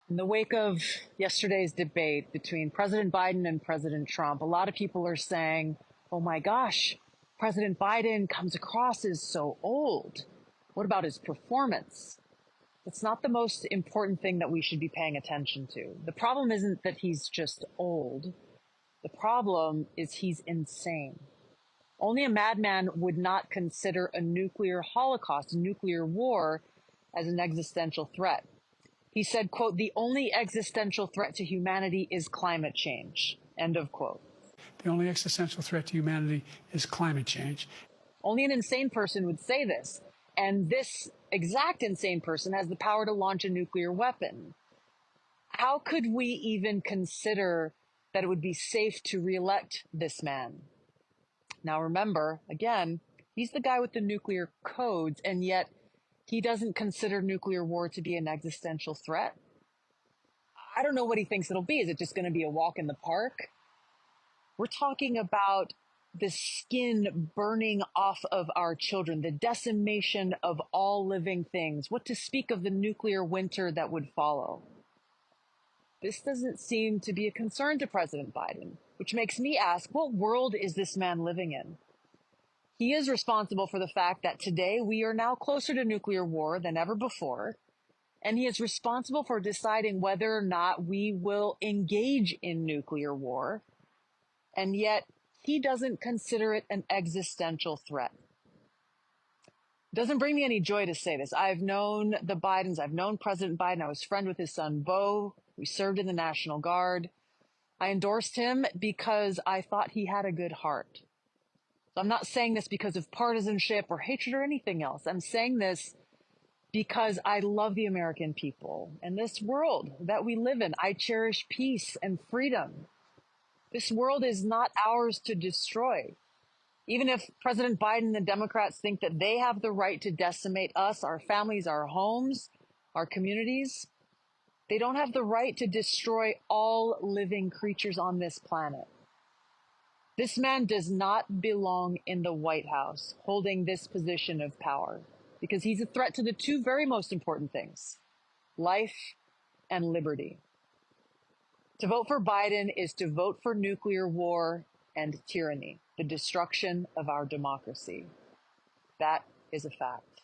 In the wake of yesterday's debate between President Biden and President Trump, a lot of people are saying, oh my gosh, President Biden comes across as so old. What about his performance? That's not the most important thing that we should be paying attention to. The problem isn't that he's just old. The problem is he's insane. Only a madman would not consider a nuclear holocaust, a nuclear war, as an existential threat. He said, quote, the only existential threat to humanity is climate change, end of quote. The only existential threat to humanity is climate change. Only an insane person would say this. And this exact insane person has the power to launch a nuclear weapon. How could we even consider that it would be safe to reelect this man? Now, remember, again, he's the guy with the nuclear codes, and yet he doesn't consider nuclear war to be an existential threat. I don't know what he thinks it'll be. Is it just going to be a walk in the park? We're talking about the skin burning off of our children, the decimation of all living things. What to speak of the nuclear winter that would follow? This doesn't seem to be a concern to President Biden, which makes me ask, what world is this man living in? He is responsible for the fact that today we are now closer to nuclear war than ever before, and he is responsible for deciding whether or not we will engage in nuclear war, and yet he doesn't consider it an existential threat. It doesn't bring me any joy to say this. I've known the Bidens. I've known President Biden. I was friend with his son, Beau. We served in the National Guard. I endorsed him because I thought he had a good heart. So I'm not saying this because of partisanship or hatred or anything else. I'm saying this because I love the American people and this world that we live in. I cherish peace and freedom. This world is not ours to destroy. Even if President Biden and the Democrats think that they have the right to decimate us, our families, our homes, our communities, they don't have the right to destroy all living creatures on this planet. This man does not belong in the White House holding this position of power because he's a threat to the two very most important things, life and liberty. To vote for Biden is to vote for nuclear war and tyranny, the destruction of our democracy. That is a fact.